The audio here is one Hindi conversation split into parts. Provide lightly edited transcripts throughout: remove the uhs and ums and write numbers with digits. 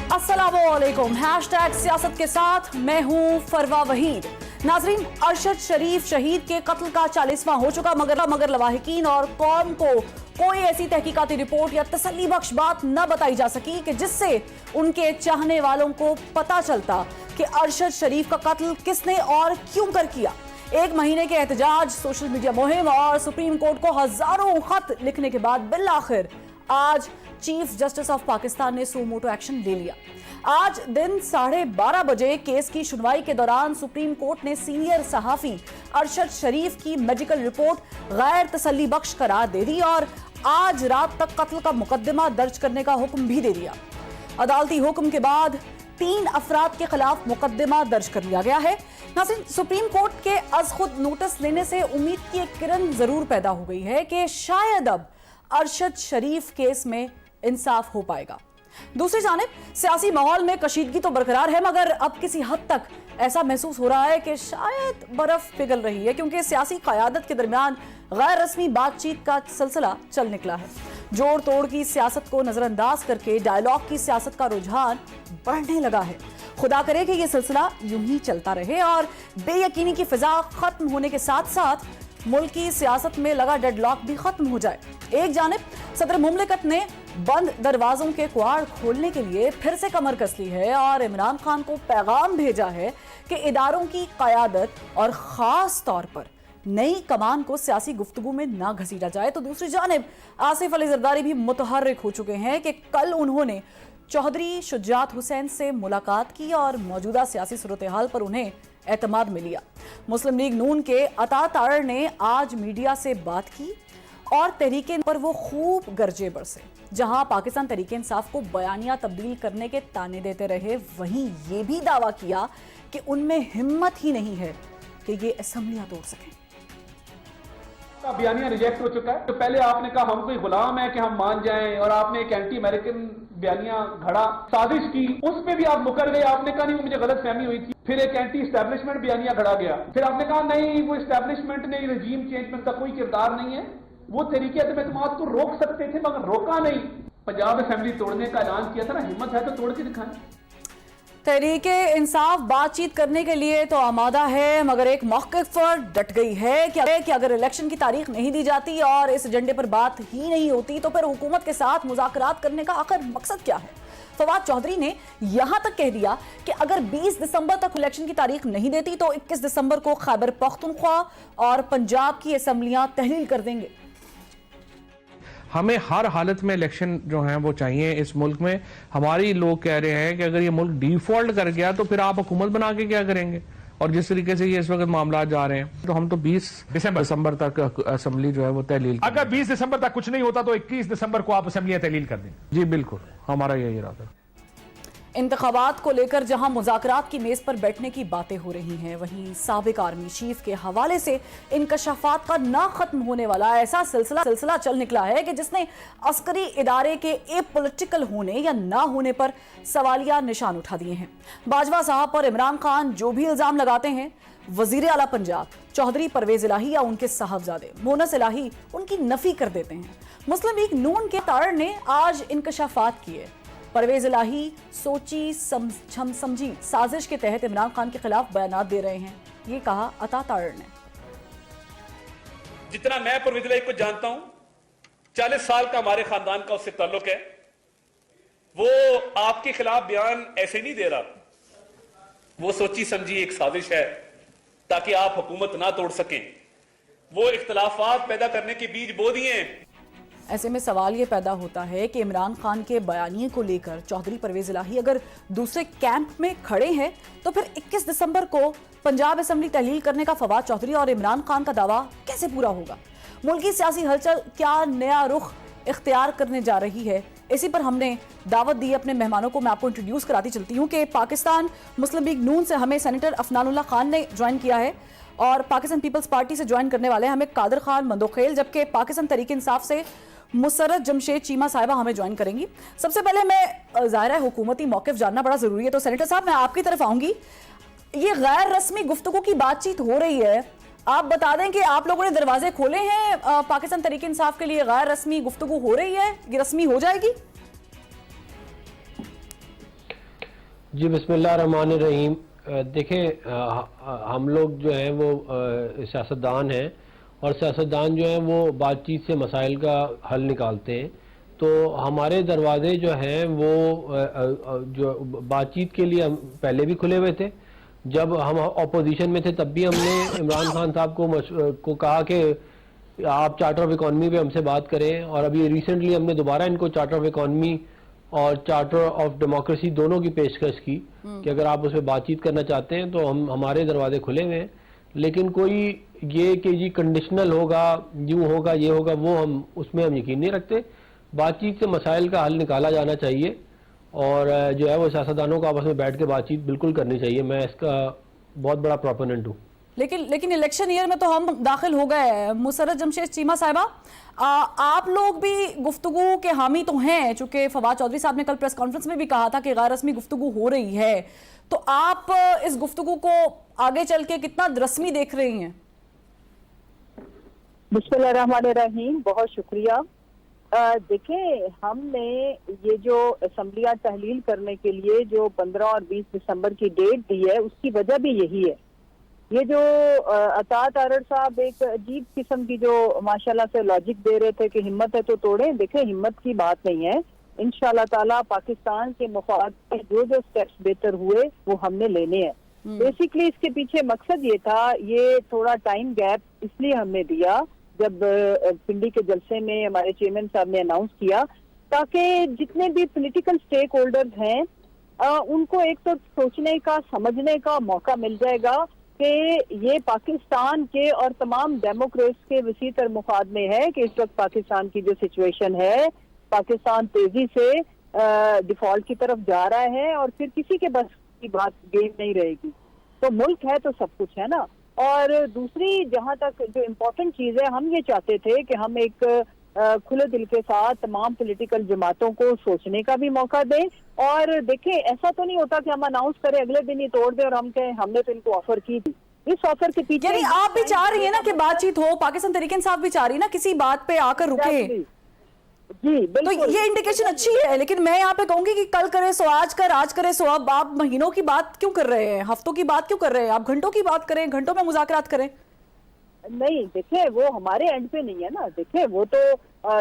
अस्सलामुअलैकुम। हैशटैग सियासत के साथ मैं हूं फरवा वहीद। नाजरीन, अरशद शरीफ शहीद के कत्ल का 40वां हो चुका, मगर लवाहिकीन और कौम को कोई ऐसी तहकीकाती रिपोर्ट या तसल्ली बख्श बात न बताई जा सकी कि जिससे उनके चाहने वालों को पता चलता कि अरशद शरीफ का कत्ल किसने और क्यों कर किया। एक महीने के एहतजाज, सोशल मीडिया मुहिम और सुप्रीम कोर्ट को हजारों खत लिखने के बाद बिल आखिर आज चीफ जस्टिस ऑफ पाकिस्तान ने सो मोटो एक्शन ले लिया। आज दिन 12:30 बजे केस की सुनवाई के दौरान सुप्रीम कोर्ट ने सीनियर सहाफी अरशद शरीफ की मेडिकल रिपोर्ट गैर तसल्ली बख्श करार दे दी और आज रात तक कत्ल का मुकदमा दर्ज करने का हुक्म भी दे दिया। अदालती हुक्म के बाद 3 अफराद के खिलाफ मुकदमा दर्ज कर लिया गया है। नाज़रीन, सुप्रीम कोर्ट के अज खुद नोटिस लेने से उम्मीद की एक किरण जरूर पैदा हो गई है कि शायद अब अरशद शरीफ केस में इंसाफ हो पाएगा। दूसरी जानिब सियासी माहौल में कशीदगी तो बरकरार है, मगर अब किसी हद तक ऐसा महसूस हो रहा है कि शायद बर्फ पिघल रही है, क्योंकि सियासी क़यादत के दरमियान गैर रस्मी बातचीत का सिलसिला चल निकला है। जोड़ तोड़ की सियासत को नजरअंदाज करके डायलॉग की सियासत का रुझान बढ़ने लगा है। खुदा करे कि यह सिलसिला यूं ही चलता रहे और बेयकीनी की फिजा खत्म होने के साथ साथ मुल्क की सियासत में लगा डेडलॉक भी खत्म हो जाए। एक जानिब सदर मुमलिकत ने बंद दरवाजों के कुआड़ खोलने के लिए फिर से कमर कस ली है और इमरान खान को पैगाम भेजा है कि इदारों की क़यादत और ख़ास तौर पर नई कमान को सियासी गुफ्तगू में ना घसीटा जाए। तो दूसरी जानिब आसिफ अली जरदारी भी मुतहर्रिक हो चुके हैं कि कल उन्होंने चौधरी शुजात हुसैन से मुलाकात की और मौजूदा सियासी सूरत हाल पर उन्हें एतमाद में लिया। मुस्लिम लीग नून के अता तारड़ ने आज मीडिया से बात की और तहरीके पर वो खूब गरजे बरसे। जहां पाकिस्तान तहरीके इंसाफ को बयानिया तब्दील करने के ताने देते रहे, वहीं ये भी दावा किया कि उनमें हिम्मत ही नहीं है कि ये असेंबलियां तोड़ सकें। बयानिया रिजेक्ट हो चुका है। तो पहले आपने कहा हम कोई गुलाम है कि हम मान जाएं, और आपने एक एंटी अमेरिकन बयानिया घड़ा साजिश की, उस पे भी आप मुकर गए। आपने कहा नहीं, वो मुझे गलत फहमी हुई थी। फिर एक एंटी इस्टेब्लिशमेंट बयानिया घड़ा गया। फिर आपने कहा नहीं, वो इस्टेब्लिशमेंट ने रजीम चेंज में का कोई किरदार नहीं है, वो तरीके एतमाद को रोक सकते थे मगर रोका नहीं। पंजाब असेंबली तोड़ने का ऐलान किया था ना, हिम्मत है तो तोड़ के दिखाएं। तहरीके इंसाफ बातचीत करने के लिए तो आमादा है, मगर एक मौक़िफ़ पर डट गई है कि अगर इलेक्शन की तारीख नहीं दी जाती और इस एजेंडे पर बात ही नहीं होती तो फिर हुकूमत के साथ मुज़ाकरात करने का आखिर मकसद क्या है। फवाद चौधरी ने यहां तक कह दिया कि अगर 20 दिसंबर तक इलेक्शन की तारीख नहीं देती तो 21 दिसंबर को खैबर पख्तूनख्वा और पंजाब की असेंबलियां तहलील कर देंगे। हमें हर हालत में इलेक्शन जो हैं वो चाहिए इस मुल्क में। हमारी लोग कह रहे हैं कि अगर ये मुल्क डिफॉल्ट कर गया तो फिर आप हुकूमत बना के क्या करेंगे, और जिस तरीके से ये इस वक्त मामला जा रहे हैं तो हम तो 20 दिसंबर तक असेंबली जो है वो तहलील। अगर 20 दिसंबर तक कुछ नहीं होता तो 21 दिसंबर को आप असेंबलियां तहलील कर दें। जी बिल्कुल, हमारा यही इरादा है। इंतखाबात को लेकर जहां मुज़ाकरात की मेज पर बैठने की बातें हो रही हैं, वहीं साबिक आर्मी चीफ के हवाले से इंकशाफात का ना खत्म होने वाला ऐसा सिलसिला चल निकला है कि जिसने अस्करी इदारे के एपॉलिटिकल होने या ना होने पर सवालिया निशान उठा दिए हैं। बाजवा साहब पर इमरान खान जो भी इल्जाम लगाते हैं, वजीर आला पंजाब चौधरी परवेज इलाही या उनके साहबजादे मोनस इलाही उनकी नफी कर देते हैं। मुस्लिम लीग नून के तारड़ ने आज इंकशाफात किए। परवेज इलाही सोची समझी साजिश के तहत इमरान खान के खिलाफ बयानात दे रहे हैं, ये कहा अता तारड़ ने। जितना मैं परवेज इलाही को जानता हूं, 40 साल का हमारे खानदान का उससे ताल्लुक है। वो आपके खिलाफ बयान ऐसे नहीं दे रहा, वो सोची समझी एक साजिश है ताकि आप हुकूमत ना तोड़ सकें। वो इख्तलाफात पैदा करने के बीज बो दिए हैं। ऐसे में सवाल ये पैदा होता है कि इमरान खान के बयानिए को लेकर चौधरी परवेज इलाही अगर दूसरे कैंप में खड़े हैं तो फिर 21 दिसंबर को पंजाब असेंबली तहलील करने का फवाद चौधरी और इमरान खान का दावा कैसे पूरा होगा। मुल्क की सियासी हलचल क्या नया रुख इख्तियार करने जा रही है, इसी पर हमने दावत दी अपने मेहमानों को। मैं आपको इंट्रोड्यूस कराती चलती हूँ कि पाकिस्तान मुस्लिम लीग नून से हमें सेनेटर अफनानुल्लाह खान ने ज्वाइन किया है और पाकिस्तान पीपल्स पार्टी से ज्वाइन करने वाले हैं हमें कादर खान मंदोखेल, जबकि पाकिस्तान तहरीक इंसाफ से मुसरत जमशेद चीमा साहिबा हमें ज्वाइन करेंगी। सबसे पहले मैं ज़ाहिर है हुकूमती मौक़िफ़ जानना बड़ा ज़रूरी है, तो सेनेटर साहब मैं आपकी तरफ आऊँगी। ये गैर रस्मी गुफ्तगू की बातचीत हो रही है, आप बता दें कि आप लोगों ने दरवाजे खोले हैं पाकिस्तान तहरीक इंसाफ के लिए, गैर रस्मी गुफ्तगू हो रही है, ये रस्मी हो जाएगी? जी बिस्मिल्लाहिर्रहमानिर्रहीम। देखें, हम लोग जो हैं वो सियासतदान हैं और सियासतदान जो हैं वो बातचीत से मसाइल का हल निकालते हैं। तो हमारे दरवाजे जो हैं वो जो बातचीत के लिए हम पहले भी खुले हुए थे। जब हम अपोजिशन में थे तब भी हमने इमरान खान साहब को कहा कि आप चार्टर ऑफ इकॉनमी पे हमसे बात करें, और अभी रिसेंटली हमने दोबारा इनको चार्टर ऑफ इकॉनमी और चार्टर ऑफ डेमोक्रेसी दोनों की पेशकश की कि अगर आप उस पर बातचीत करना चाहते हैं तो हमारे दरवाजे खुले हुए हैं। लेकिन कोई ये कि जी कंडीशनल होगा, यूं होगा, ये होगा, वो उसमें हम यकीन नहीं रखते। बातचीत से मसाइल का हल निकाला जाना चाहिए और जो है वो सियासतदानों को आपस में बैठ के बातचीत बिल्कुल करनी चाहिए। मैं इसका बहुत बड़ा प्रोपोनेंट हूँ। लेकिन इलेक्शन ईयर में तो हम दाखिल हो गए। मुसर्रत जमशेद चीमा साहिबा, आप लोग भी गुफ्तगू के हामी तो हैं, चूंकि फवाद चौधरी साहब ने कल प्रेस कॉन्फ्रेंस में भी कहा था कि गैर रस्मी गुफ्तगू हो रही है, तो आप इस गुफ्तगू को आगे चल के कितना रस्मी देख रही हैं? बिस्मिल्लाहिर्रहमानिर्रहीम, बहुत शुक्रिया। देखें, हमने ये जो असम्बलियां तहलील करने के लिए जो 15 और 20 दिसंबर की डेट दी है, उसकी वजह भी यही है। ये जो अतात आरड़ साहब एक अजीब किस्म की जो माशाल्लाह से लॉजिक दे रहे थे कि हिम्मत है तो तोड़ें, देखें हिम्मत की बात नहीं है। इंशाल्लाह ताला पाकिस्तान के मफाद में जो जो स्टेप्स बेहतर हुए वो हमने लेने हैं। बेसिकली इसके पीछे मकसद ये था, ये थोड़ा टाइम गैप इसलिए हमने दिया जब पिंडी के जलसे में हमारे चेयरमैन साहब ने अनाउंस किया, ताकि जितने भी पॉलिटिकल स्टेक होल्डर्स हैं उनको एक तो सोचने का, समझने का मौका मिल जाएगा कि ये पाकिस्तान के और तमाम डेमोक्रेट्स के वसी तर मुफाद में है कि इस वक्त पाकिस्तान की जो सिचुएशन है, पाकिस्तान तेजी से डिफॉल्ट की तरफ जा रहा है और फिर किसी के बस की बात गेम नहीं रहेगी। तो मुल्क है तो सब कुछ है ना। और दूसरी जहां तक जो इम्पोर्टेंट चीज है, हम ये चाहते थे कि हम एक खुले दिल के साथ तमाम पॉलिटिकल जमातों को सोचने का भी मौका दें। और देखें, ऐसा तो नहीं होता कि हम अनाउंस करें अगले दिन ही तोड़ दें और हम कहें हमने तो इनको ऑफर की थी। इस ऑफर के पीछे यानी आप भी चाह रही है ना कि बातचीत हो, पाकिस्तान तहरीक इंसाफ भी चाह रही है ना किसी बात पे आकर रुके। जी तो बिल्कुल, ये इंडिकेशन अच्छी है, लेकिन मैं यहाँ पे कहूंगी कि कल करे सो आज कर, आज करे सो अब। आप महीनों की बात क्यों कर रहे हैं, हफ्तों की बात क्यों कर रहे हैं? आप घंटों की बात करें, घंटों में मुज़ाकरात करें। नहीं देखे वो हमारे एंड पे नहीं है ना। देखे वो तो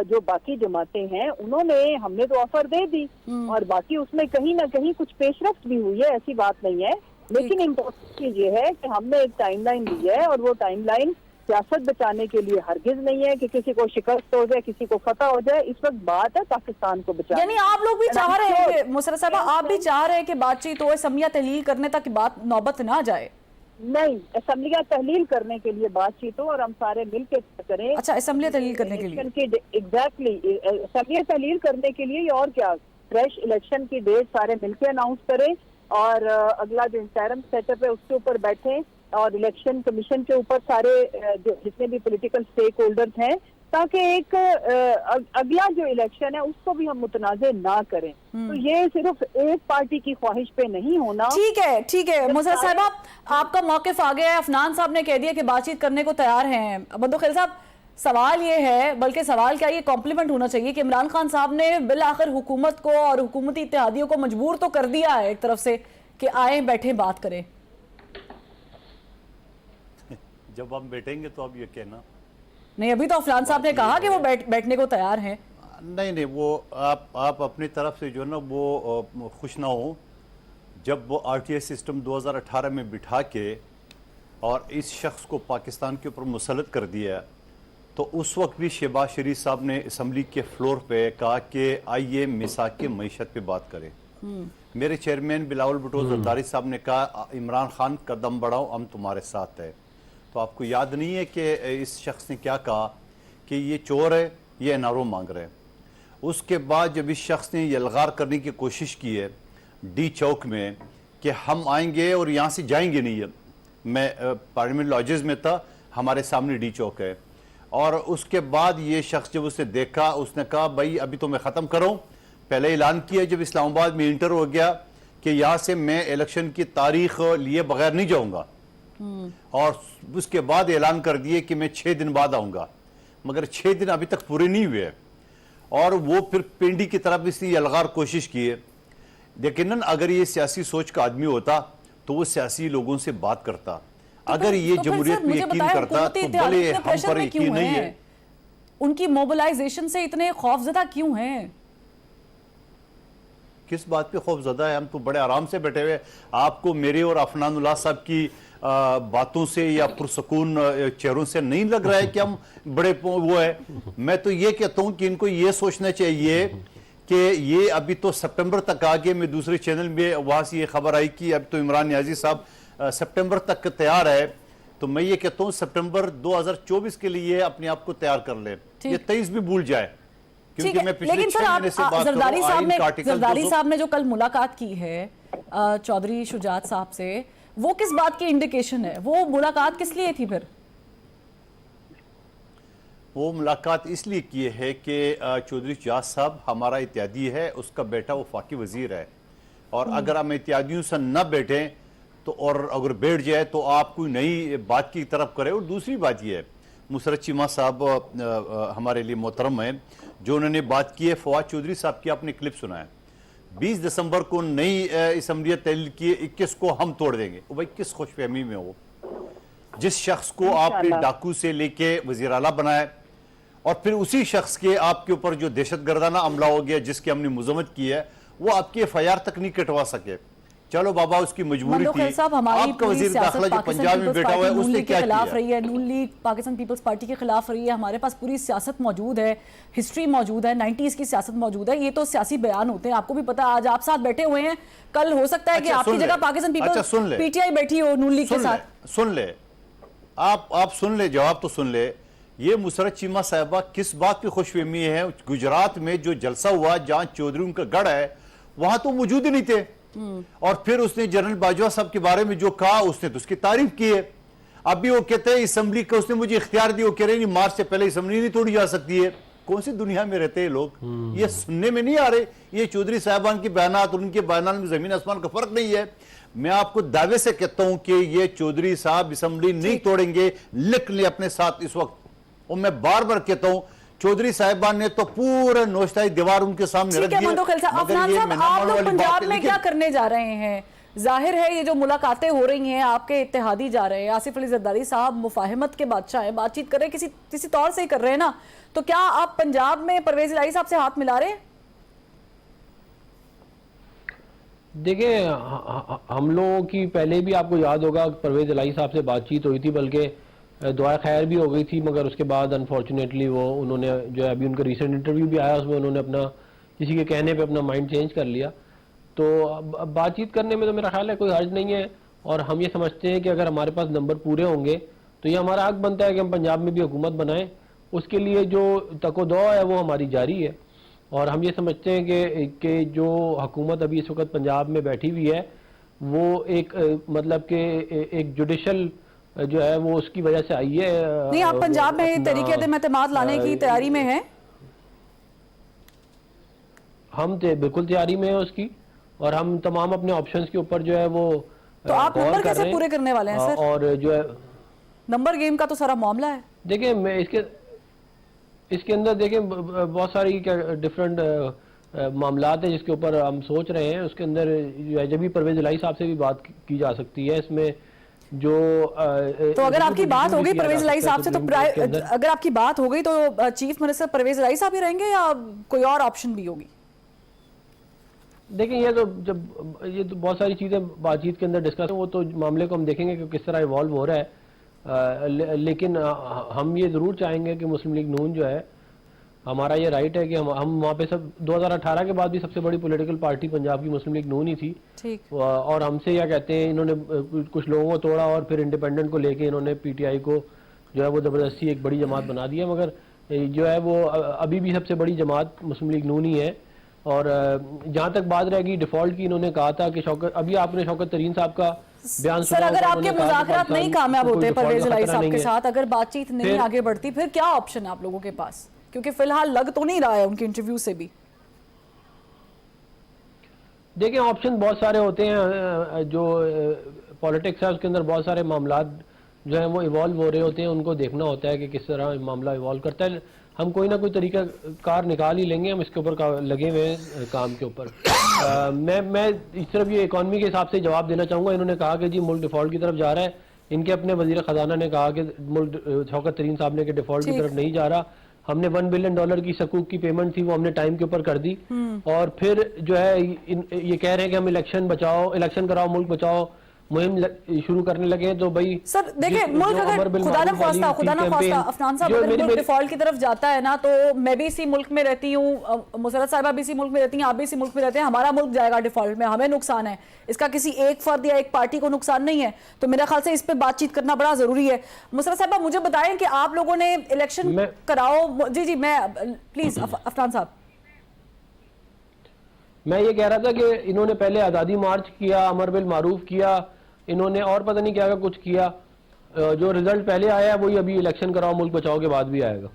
जो बाकी जमातें हैं उन्होंने, हमने तो ऑफर दे दी और बाकी उसमें कहीं ना कहीं कुछ पेशरफ्त भी हुई है, ऐसी बात नहीं है। लेकिन इम्पोर्टेंट चीज ये है कि हमने एक टाइमलाइन दी है और वो टाइमलाइन सियासत बचाने के लिए हरगिज नहीं है कि किसी को शिकस्त हो जाए, किसी को फतह हो जाए। इस वक्त बात है पाकिस्तान को बचाने। यानी आप लोग भी चाह रहे हैं, मुसर्रत साहबा, आप भी चाह रहे हैं कि बातचीत हो, असम्बलियां तहलील करने तक बात नौबत ना जाए? नहीं, असम्बलियां तहलील करने के लिए बातचीत हो और हम सारे मिलकर करें। अच्छा, असम्बलियां तहलील करने के लिए? एग्जैक्टली, असम्बलियां तहलील करने के लिए और क्या, फ्रेश इलेक्शन की डेट सारे मिलकर अनाउंस करें और अगला जो इंटरिम सेटअप है उसके ऊपर बैठे और इलेक्शन कमीशन के ऊपर सारे जितने भी पॉलिटिकल स्टेक होल्डर्स हैं, ताकि एक अगला जो इलेक्शन है उसको भी हम मुतनाज़े ना करें। तो ये सिर्फ एक पार्टी की ख्वाहिश पे नहीं होना। ठीक है मुसर्रत साहिबा, आपका मौक़िफ़ आ गया है। अफनान साहब ने कह दिया कि बातचीत करने को तैयार हैं। बंदो खैर साहब, सवाल ये है, बल्कि सवाल क्या, ये कॉम्प्लीमेंट होना चाहिए कि इमरान खान साहब ने बिल आखिर हुकूमत को और हुकूमती इत्तेहादियों को मजबूर तो कर दिया है एक तरफ से कि आए बैठे बात करें। जब हम बैठेंगे तो अब ये कहना नहीं, अभी तो अफनान साहब ने कहा कि वो बैठने को तैयार हैं। नहीं, वो आप अपनी तरफ से जो ना वो खुश ना हो। जब वो RTI सिस्टम 2018 में बिठा के और इस शख्स को पाकिस्तान के ऊपर मुसल्लत कर दिया, तो उस वक्त भी शहबाज शरीफ साहब ने असम्बली के फ्लोर पे कहा कि आइए मिसाक के मईशत पे बात करें। मेरे चेयरमैन बिलावल भुट्टो जरदारी साहब ने कहा इमरान खान कदम बढ़ाओ, हम तुम्हारे साथ है। तो आपको याद नहीं है कि इस शख्स ने क्या कहा कि ये चोर है, ये एनआरओ मांग रहे हैं। उसके बाद जब इस शख्स ने यलगार करने की कोशिश की है डी चौक में कि हम आएंगे और यहाँ से जाएंगे नहीं है, मैं पार्लियामेंट लॉजेस में था, हमारे सामने डी चौक है, और उसके बाद ये शख्स जब उसे देखा उसने कहा भाई अभी तो मैं ख़त्म करूँ। पहले ऐलान किया जब इस्लामाबाद में इंटर हो गया कि यहाँ से मैं इलेक्शन की तारीख लिए बगैर नहीं जाऊँगा, और उसके बाद ऐलान कर दिए कि मैं 6 दिन बाद आऊँगा, मगर 6 दिन अभी तक पूरे नहीं हुए। और वो फिर पिंडी की तरफ इसने यलगार कोशिश की है। यकीनन अगर ये सियासी सोच का आदमी होता तो वो सियासी लोगों से बात करता। अगर ये जमहूरियत में यकीन करता तो भले हम पर यकीन नहीं है। उनकी मोबिलाइजेशन से इतने खौफजदा क्यों हैं? किस बात पे खौफजदा है? हम तो बड़े आराम से बैठे हुए। आपको मेरे और अफनानुल्लाह साहब की बातों से या पुरसकून चेहरों से नहीं लग रहा है कि हम बड़े वो है? मैं तो ये कहता हूं कि इनको ये सोचना चाहिए कि ये अभी तो सितंबर तक आगे, मैं दूसरे चैनल में वहां से ये खबर आई कि अब तो इमरान नियाजी साहब सितंबर तक तैयार है, तो मैं ये कहता हूं सितंबर 2024 के लिए अपने आप को तैयार कर ले, ये 23 भी भूल जाए। क्योंकि मैं पिछले लेकिन सर, 6 महीने से बात कर रहा हूं, जरदारी साहब ने जो कल मुलाकात की है चौधरी शुजात साहब से, वो किस बात की इंडिकेशन है? वो मुलाकात किस लिए थी फिर? वो मुलाकात इसलिए की है कि चौधरी शुजात साहब हमारा इत्यादी है, उसका बेटा वफाकी वजीर है, और अगर हम इत्यादियों से न बैठे तो, और अगर बैठ जाए तो आप कोई नई बात की तरफ करे। और दूसरी बात यह है, मुसरत चीमा साहब हमारे लिए मोहतरम है, जो उन्होंने बात की है फवाद चौधरी साहब की, आपने क्लिप सुना है, 20 दिसंबर को नई असम्बलियत तहलील की, 21 को हम तोड़ देंगे। वो भाई किस खुशफहमी में हो? जिस शख्स को आपने डाकू से लेके वजीर आला बनाया और फिर उसी शख्स के आपके ऊपर जो दहशतगर्दाना हमला हो गया जिसकी हमने मजम्मत की है, वो आपके FIR तक नहीं कटवा सके। चलो बाबा, उसकी मजबूरी थी। आपका वजीर दाखिला जो पंजाब में बैठा हुआ है उसने क्या किया? रही है नून लीग पाकिस्तान पीपल्स पार्टी के खिलाफ रही है। हमारे पास पूरी सियासत मौजूद है, हिस्ट्री मौजूद है, 90s की सियासत मौजूद है। ये तो सियासी बयान होते हैं, आपको भी पता है। आज आप साथ बैठे हुए हैं, कल हो सकता है कि आपकी जगह पाकिस्तान पीपल्स PTI बैठी हो नून लीग के साथ। सुन ले, आप सुन ले, जवाब तो सुन ले। ये मुसरत चीमा साहिबा किस बात की खुशफहमी है? गुजरात में जो जलसा हुआ जहां चौधरी का गढ़ है, वहां तो मौजूद ही नहीं थे, और फिर उसने जनरल बाजवा साहब के बारे में जो कहा उसने तो उसकी तारीफ की है। अभी वो कहते हैं असम्बली का उसने मुझे इख्तियार दिया, वो कह रहे नहीं मार्च से पहले असम्बली नहीं तोड़ी जा सकती है। कौन सी दुनिया में रहते हैं लोग? ये सुनने में नहीं आ रहे। ये चौधरी साहबान के बयानात और उनके बयानात में जमीन आसमान का फर्क नहीं है। मैं आपको दावे से कहता हूं कि ये चौधरी साहब असम्बली नहीं तोड़ेंगे, लिख ले अपने साथ इस वक्त। और मैं बार बार कहता हूं, चौधरी साहिबान ने तो पूरा नौशताई दीवार उनके सामने रख दिया। आप लोग पंजाब में क्या करने जा रहे हैं? जाहिर है ये जो मुलाकातें हो रही हैं, आपके इत्तेहादी जा रहे हैं। आसिफ अली जरदारी साहब मुफाहिमत के बादशाह हैं, बातचीत कर रहे हैं, किसी तौर से ही कर रहे हैं ना। तो क्या आप पंजाब में परवेज इलाही साहब से हाथ मिला रहे हैं? देखिए, हम लोगों की पहले भी आपको याद होगा परवेज इलाही साहब से बातचीत हुई थी, बल्कि दुआ खैर भी हो गई थी, मगर उसके बाद अनफॉर्चुनेटली वो उन्होंने जो है, अभी उनका रिसेंट इंटरव्यू भी आया, उसमें उन्होंने अपना किसी के कहने पे अपना माइंड चेंज कर लिया। तो अब बातचीत करने में तो मेरा ख्याल है कोई हर्ज नहीं है, और हम ये समझते हैं कि अगर हमारे पास नंबर पूरे होंगे तो ये हमारा हक बनता है कि हम पंजाब में भी हुकूमत बनाएं। उसके लिए जो तको-दो है वो हमारी जारी है, और हम ये समझते हैं कि जो हुकूमत अभी इस वक्त पंजाब में बैठी हुई है वो एक मतलब कि एक जुडिशल जो है वो उसकी वजह से आई है। नहीं, आप पंजाब में तरीके-ए-एतमाद लाने की तैयारी में हैं? हम बिल्कुल तैयारी में है उसकी, और हम तमाम अपने ऑप्शंस के ऊपर जो है वो तो आप नंबर कैसे पूरे करने वाले हैं सर? और जो है नंबर गेम का तो सारा मामला है। देखिए, मैं इसके अंदर देखिए बहुत सारी डिफरेंट मामलात हैं जिसके ऊपर हम सोच रहे हैं। उसके अंदर जो है जब भी परवेज इलाही साहब से भी बात की जा सकती है इसमें जो तो अगर आपकी बात हो गई परवेज इलाही साहब से, तो अगर आपकी बात हो गई तो चीफ मिनिस्टर परवेज इलाही साहब ही रहेंगे या कोई और ऑप्शन भी होगी? देखिए, ये तो बहुत सारी चीजें बातचीत के अंदर डिस्कस, वो तो मामले को हम देखेंगे कि किस तरह इवॉल्व हो रहा है। लेकिन हम ये जरूर चाहेंगे कि मुस्लिम लीग नून जो है, हमारा ये राइट है कि हम वहाँ पे सब 2018 के बाद भी सबसे बड़ी पॉलिटिकल पार्टी पंजाब की मुस्लिम लीग नून ही थी। ठीक। और हमसे क्या कहते हैं, इन्होंने कुछ लोगों को तोड़ा और फिर इंडिपेंडेंट को लेके इन्होंने PTI को जो है वो जबरदस्ती एक बड़ी जमात बना दिया, मगर जो है वो अभी भी सबसे बड़ी जमात मुस्लिम लीग नून ही है। और जहाँ तक बात रहेगी डिफॉल्ट की, इन्होंने कहा था कि अभी आपने शौकत तरीन साहब का बयान सर, अगर आपके मुज़ाकरात नहीं कामयाब होते परवेज इलाही साहब के साथ, अगर बातचीत नहीं आगे बढ़ती, फिर क्या ऑप्शन है आप लोगों के पास? क्योंकि फिलहाल लग तो नहीं रहा है उनके इंटरव्यू से भी। देखिए, ऑप्शन बहुत सारे होते हैं, जो पॉलिटिक्स है उसके अंदर बहुत सारे मामला जो है वो इवॉल्व हो रहे होते हैं, उनको देखना होता है कि किस तरह मामला इवॉल्व करता है। हम कोई ना कोई तरीका कार निकाल ही लेंगे, हम इसके ऊपर लगे हुए हैं काम के ऊपर। मैं इस तरफ ये इकॉनमी के हिसाब से जवाब देना चाहूँगा। इन्होंने कहा कि जी मुल्क डिफॉल्ट की तरफ जा रहा है, इनके अपने वजीर खजाना ने कहा कि मुल्क शौकत तरीन साहब ने कि डिफॉल्ट की तरफ नहीं जा रहा। हमने $1 बिलियन की सकूक की पेमेंट थी वो हमने टाइम के ऊपर कर दी, और फिर जो है ये कह रहे हैं कि हम इलेक्शन कराओ, मुल्क बचाओ मुहिम शुरू करने लगे। तो भाई सर देखिए, मुल्क अगर खुदा ना ख्वास्ता अफनान साहब अगर मुल्क डिफॉल्ट की तरफ जाता है ना, तो मैं भी इसी मुल्क में रहती हूँ, मुसरत साहिबा भी इसी मुल्क में रहती हैं, आप भी इसी मुल्क में रहते हैं, हमारा मुल्क जाएगा डिफॉल्ट में, हमें नुकसान है, इसका किसी एक फर्द या एक पार्टी को नुकसान नहीं है। तो मेरे ख्याल से इस पर बातचीत करना बड़ा जरूरी है। मुसरत साहिबा मुझे बताएं कि आप लोगों ने इलेक्शन कराओ। जी मैं प्लीज अफनान साहब। मैं ये कह रहा था कि इन्होंने पहले आज़ादी मार्च किया, अमर बिल मारूफ किया, इन्होंने और पता नहीं क्या कुछ किया। जो रिजल्ट पहले आया है वही अभी इलेक्शन कराओ मुल्क बचाओ के बाद भी आएगा।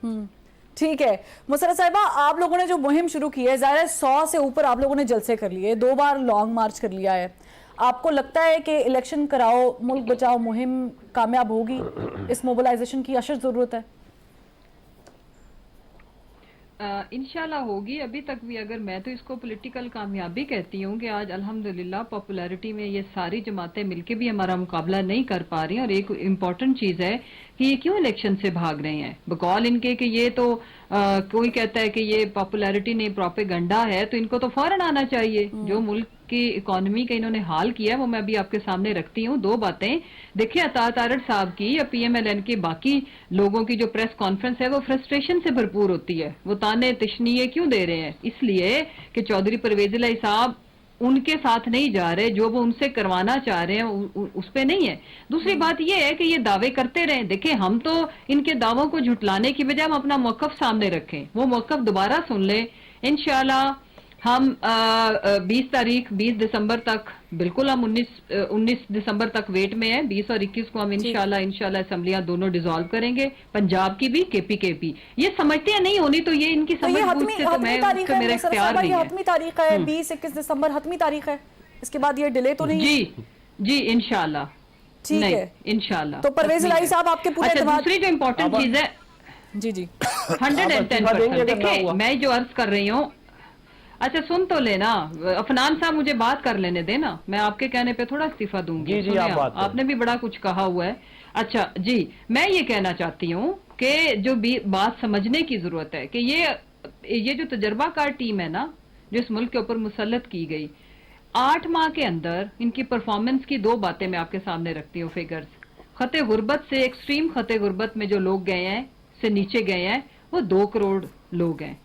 ठीक है मुसरत साहिबा, आप लोगों ने जो मुहिम शुरू की है, ज़ाहिर है 100 से ऊपर आप लोगों ने जलसे कर लिए, 2 बार लॉन्ग मार्च कर लिया है, आपको लगता है कि इलेक्शन कराओ मुल्क बचाओ मुहिम कामयाब होगी? इस मोबिलाइजेशन की अशद जरूरत है? इंशाल्लाह होगी। अभी तक भी अगर मैं तो इसको पॉलिटिकल कामयाबी कहती हूँ कि आज अल्हम्दुलिल्लाह पॉपुलैरिटी में ये सारी जमातें मिलके भी हमारा मुकाबला नहीं कर पा रही। और एक इम्पॉर्टेंट चीज है कि ये क्यों इलेक्शन से भाग रहे हैं, बकौल इनके कि ये तो कोई कहता है कि ये पॉपुलैरिटी नहीं प्रोपेगेंडा है, तो इनको तो फौरन आना चाहिए। जो मुल्क की इकोनॉमी का इन्होंने हाल किया है वो मैं अभी आपके सामने रखती हूँ। 2 बातें देखिए, अता तारड़ साहब की या PMLN के बाकी लोगों की जो प्रेस कॉन्फ्रेंस है वो फ्रस्ट्रेशन से भरपूर होती है। वो ताने तशनीये क्यों दे रहे हैं? इसलिए कि चौधरी परवेज इलाही साहब उनके साथ नहीं जा रहे, जो वो उनसे करवाना चाह रहे हैं उस पे नहीं है। दूसरी बात ये है कि ये दावे करते रहे। देखिए, हम तो इनके दावों को झुटलाने की बजाय हम अपना मौकफ सामने रखें, वो मौकफ दोबारा सुन ले। इंशाल्लाह हम 20 दिसंबर तक, बिल्कुल हम 19 दिसंबर तक वेट में है। 20 और 21 को हम इंशाल्लाह असेंबलियां दोनों डिसॉल्व करेंगे, पंजाब की भी KP। ये समझते हैं नहीं होनी तो ये इनकी समझ से तो मैं उसका मेरा इख्तियार नहीं है। हतमी तारीख है 20-21 दिसंबर, हतमी तारीख है, इसके बाद ये डिले तो नहीं है? जी इंशाल्लाह ठीक है, इंशाल्लाह। तो परवेज इलाही साहब आपके पूरे दूसरी जो इम्पोर्टेंट चीज है, जी 110%। देखिए, मैं जो अर्ज कर रही हूँ, अच्छा सुन तो लेना अफनान साहब, मुझे बात कर लेने देना, मैं आपके कहने पे थोड़ा इस्तीफा दूंगी। जी आपने भी बड़ा कुछ कहा हुआ है। अच्छा जी, मैं ये कहना चाहती हूँ कि जो बात समझने की जरूरत है कि ये जो तजर्बाकार टीम है ना, जो इस मुल्क के ऊपर मुसल्लत की गई, 8 माह के अंदर इनकी परफॉर्मेंस की 2 बातें मैं आपके सामने रखती हूँ। फिगर्स, खते गुर्बत से, एक्सट्रीम खते गुर्बत में जो लोग गए हैं, से नीचे गए हैं, वो 2 करोड़ लोग हैं।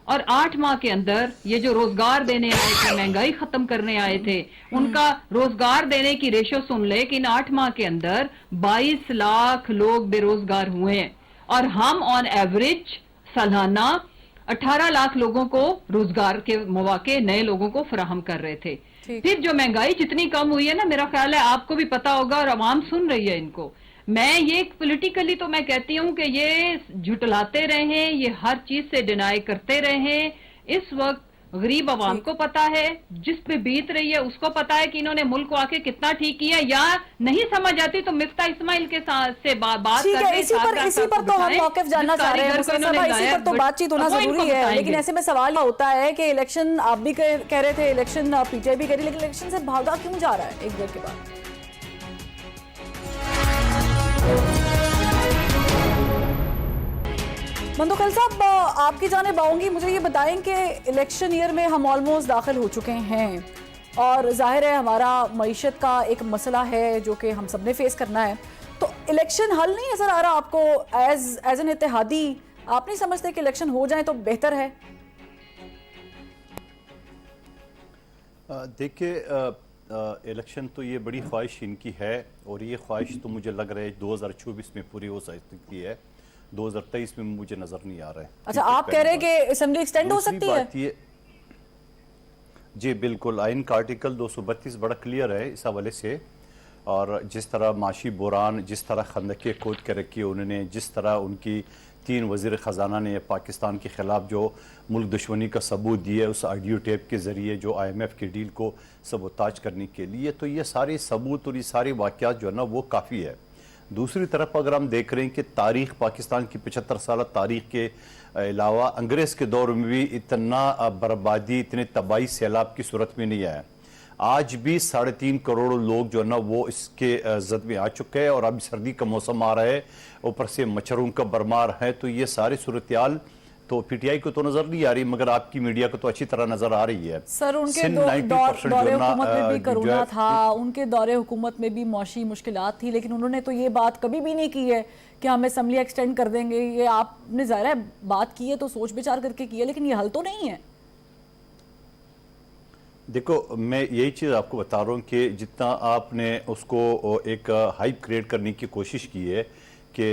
और 8 माह के अंदर ये जो रोजगार देने आए थे, महंगाई खत्म करने आए थे, उनका रोजगार देने की रेशो सुन ले कि इन 8 माह के अंदर 22 लाख लोग बेरोजगार हुए हैं, और हम ऑन एवरेज सालाना 18 लाख लोगों को रोजगार के मौके नए लोगों को फराहम कर रहे थे। फिर जो महंगाई जितनी कम हुई है ना, मेरा ख्याल है आपको भी पता होगा और आवाम सुन रही है इनको। मैं ये पॉलिटिकली तो मैं कहती हूं कि ये झुटलाते रहे, ये हर चीज से डिनाई करते रहे। इस वक्त गरीब आवाम को पता है, जिस पे बीत रही है उसको पता है कि इन्होंने मुल्क को आके कितना ठीक किया। या नहीं समझ आती तो मिफ्ता इस्माइल के साथ से बात करके इसी पर तो हम मौक़िफ़ जानना चाह रहे हैं। इसी पर तो बातचीत होना जरूरी है। लेकिन ऐसे में सवाल होता है कि इलेक्शन आप भी कह रहे थे, इलेक्शन PTI भी कह रही, लेकिन इलेक्शन से भागा क्यों जा रहा है एक देर के बाद? मंदोखल साहब, आपकी जानिब आऊंगी, मुझे ये बताएं कि इलेक्शन ईयर में हम ऑलमोस्ट दाखिल हो चुके हैं, और जाहिर है हमारा मईशत का एक मसला है जो कि हम सब ने फेस करना है। तो इलेक्शन हल नहीं नजर आ रहा आपको? एज एन इत्तेहादी आप नहीं समझते कि इलेक्शन हो जाए तो बेहतर है? देखिए, इलेक्शन तो ये बड़ी ख्वाहिश इनकी है, और ये ख्वाहिश तो मुझे लग रहा है 2024 में पूरी हो सकती है, 2023 में मुझे नजर नहीं आ रहा है। अच्छा, आप कह रहे हैं कि असेंबली एक्सटेंड हो सकती है? जी बिल्कुल, आइन का आर्टिकल 232 बड़ा क्लियर है इस हवाले से। और जिस तरह माशी बुरान, जिस तरह खंदके खोद के रखी उन्होंने, जिस तरह उनकी 3 वज़ीर ख़जाना ने पाकिस्तान के ख़िलाफ़ जो मुल्क दुश्मनी का सबूत दिए उस ऑडियो टेप के ज़रिए, जो IMF की डील को सबूताज करने के लिए, तो ये सारे सबूत और ये सारे वाक़यात जो है ना वो काफ़ी है। दूसरी तरफ अगर हम देख रहे हैं कि तारीख़ पाकिस्तान की 75 साल तारीख़ के अलावा अंग्रेज के दौर में भी इतना बर्बादी, इतने तबाही सैलाब की सूरत में नहीं आया। आज भी 3.5 करोड़ लोग जो है ना वो इसके जद में आ चुके हैं, और अभी सर्दी का मौसम आ रहा है, ऊपर से मच्छरों का बरमार है। तो ये सारी सूरत तो पीटीआई को तो नजर नहीं आ रही, मगर आपकी मीडिया को तो अच्छी तरह नजर आ रही है। सर, उनके दौरे हुकूमत में भी कोरोना था, उनके दौरे हुकूमत में भी मौशी मुश्किलात थी, लेकिन उन्होंने तो ये बात कभी भी नहीं की है कि हम असेंबली एक्सटेंड कर देंगे। ये आपने ज़ाहिर है बात की है तो सोच विचार करके की है, लेकिन ये हल तो नहीं है। देखो, मैं यही चीज़ आपको बता रहा हूँ कि जितना आपने उसको एक हाइप क्रिएट करने की कोशिश की है कि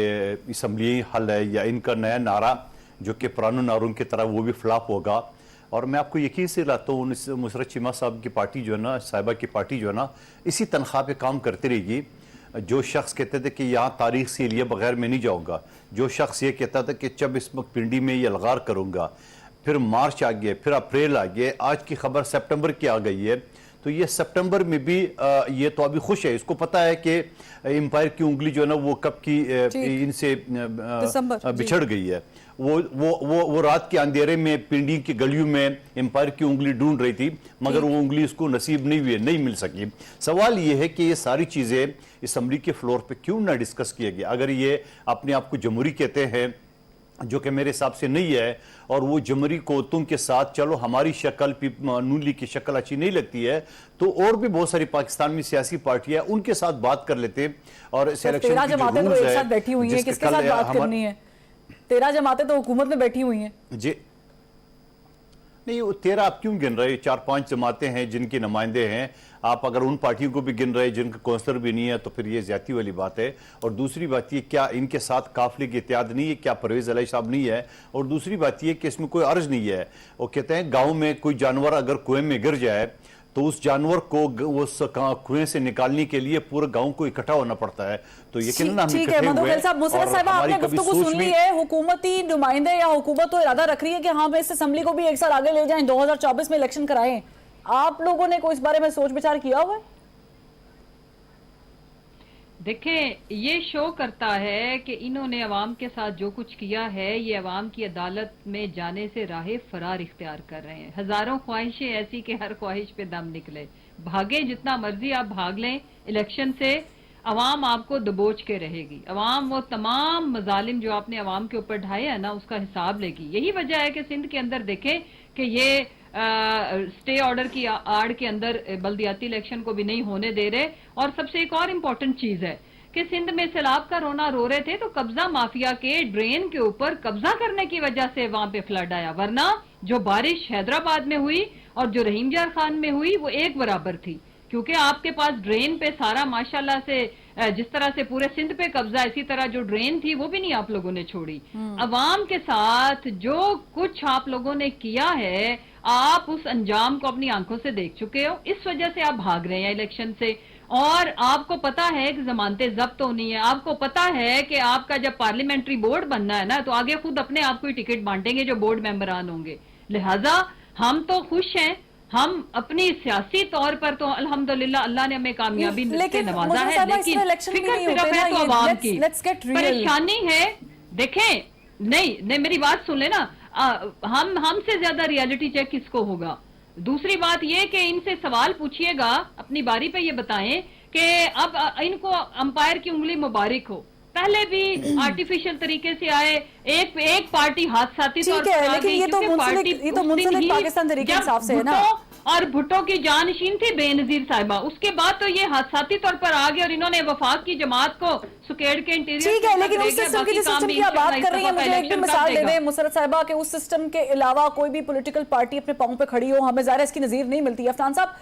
असम्बली हल है या इनका नया नारा जो कि पुराने नारों की तरह वो भी फ्लॉप होगा, और मैं आपको यकीन से लाता हूँ मुसरत चीमा साहब की पार्टी जो है ना, साहिबा की पार्टी जो है ना, इसी तनख्वाह पे काम करती रहेगी। जो शख्स कहते थे कि यहाँ तारीख से लिए बगैर मैं नहीं जाऊँगा, जो शख्स ये कहता था कि जब इस वक्त पिंडी में ये अलगार करूँगा, फिर मार्च आ गया, फिर अप्रैल आ गया, आज की खबर सितंबर की आ गई है। तो ये सितंबर में भी ये तो अभी खुश है, इसको पता है कि एम्पायर की उंगली जो है ना वो कब की इनसे बिछड़ गई है। वो रात के अंधेरे में पिंडी की गलियों में एम्पायर की उंगली ढूंढ रही थी, मगर वो उंगली उसको नसीब नहीं हुई, नहीं मिल सकी। सवाल ये है कि ये सारी चीजें असेंबली के फ्लोर पे क्यों ना डिस्कस किया गया। अगर ये अपने आप को जमहूरी कहते हैं, जो कि मेरे हिसाब से नहीं है, और वो जमहूरी कोतों के साथ चलो हमारी शक्ल नून लीग की शक्ल अच्छी नहीं लगती है, तो और भी बहुत सारी पाकिस्तान में सियासी पार्टियां उनके साथ बात कर लेते। और सिलेक्शन की जो रूल्स है, एक साथ बैठी हुई है, किसके साथ बात करनी है? 13 जमातें तो हुकूमत में बैठी हुई हैं जी। नहीं, वो 13 आप क्यों गिन रहे? 4-5 जमातें हैं जिनके नुमाइंदे हैं। आप अगर उन पार्टियों को भी गिन रहे जिनका काउंसलर भी नहीं है, तो फिर ये ज्यादती वाली बात है। और दूसरी बात ये, क्या इनके साथ काफिले की इत्याद नहीं है? क्या परवेज अली साहब नहीं है? और दूसरी बात ये कि इसमें कोई अर्ज नहीं है। वो कहते हैं गांव में कोई जानवर अगर कुएं में गिर जाए तो उस जानवर को उस कुएं से निकालने के लिए पूरे गांव को इकट्ठा होना पड़ता है। तो यकीनन हम ठीक है मधुखेल साहब, मुसरत साहिबा, आपने गुफ्तगू सुन ली है। हुकूमती नुमाइंदे या हुकूमत तो इरादा रख रही है कि हम इस असेंबली को भी एक साल आगे ले जाएं, 2024 में इलेक्शन कराएं। आप लोगों ने कोई इस बारे में सोच विचार किया हुआ है? देखें, ये शो करता है कि इन्होंने अवाम के साथ जो कुछ किया है, ये अवाम की अदालत में जाने से राह फरार इख्तियार कर रहे हैं। हजारों ख्वाहिशें ऐसी कि हर ख्वाहिश पे दम निकले। भागे जितना मर्जी आप भाग लें इलेक्शन से, अवाम आपको दबोच के रहेगी। अवाम वो तमाम मजालिम जो आपने अवाम के ऊपर ढाए हैं ना, उसका हिसाब लेगी। यही वजह है कि सिंध के अंदर देखें कि ये स्टे ऑर्डर की आड़ के अंदर बल्दियाती इलेक्शन को भी नहीं होने दे रहे। और सबसे एक और इम्पोर्टेंट चीज है कि सिंध में सैलाब का रोना रो रहे थे, तो कब्जा माफिया के ड्रेन के ऊपर कब्जा करने की वजह से वहां पे फ्लड आया। वरना जो बारिश हैदराबाद में हुई और जो रहीम जार खान में हुई वो एक बराबर थी, क्योंकि आपके पास ड्रेन पे सारा माशाल्लाह से जिस तरह से पूरे सिंध पे कब्जा, इसी तरह जो ड्रेन थी वो भी नहीं आप लोगों ने छोड़ी। अवाम के साथ जो कुछ आप लोगों ने किया है, आप उस अंजाम को अपनी आंखों से देख चुके हो। इस वजह से आप भाग रहे हैं इलेक्शन से। और आपको पता है कि जमानतें जब्त होनी है। आपको पता है कि आपका जब पार्लियामेंट्री बोर्ड बनना है ना, तो आगे खुद अपने आप को ही टिकट बांटेंगे जो बोर्ड मेंबरान होंगे। लिहाजा हम तो खुश हैं, हम अपनी सियासी तौर पर तो अल्हम्दुलिल्लाह अल्लाह ने हमें कामयाबी से नवाजा है, लेकिन फिक्र सिर्फ है तो अवाम की परेशानी है। देखें, नहीं मेरी बात सुन लेना, हमसे ज्यादा रियलिटी चेक किसको होगा? दूसरी बात ये कि इनसे सवाल पूछिएगा, अपनी बारी पे ये बताएं कि अब इनको अंपायर की उंगली मुबारक हो। पहले भी आर्टिफिशियल तरीके से आए, एक पार्टी हादसाती तौर पर आ गई, क्योंकि पार्टी पाकिस्तान तरीके हिसाब से है ना। और भुट्टो की जानशीन थी बेनजीर साहिबा, उसके बाद तो ये हादसाती तौर पर आ गए और इन्होंने वफाक की जमात को सुकेड़ के इंटीरियर। ठीक है, लेकिन उस सिस्टम की आप बात कर रही है, मुझे एक भी मिसाल दे दें मुसरत साहिबा के उस सिस्टम के अलावा कोई भी पॉलिटिकल पार्टी अपने पांव पे खड़ी हो। हमें ज़ाहिर है इसकी नजीर नहीं मिलती। अफनान साहब,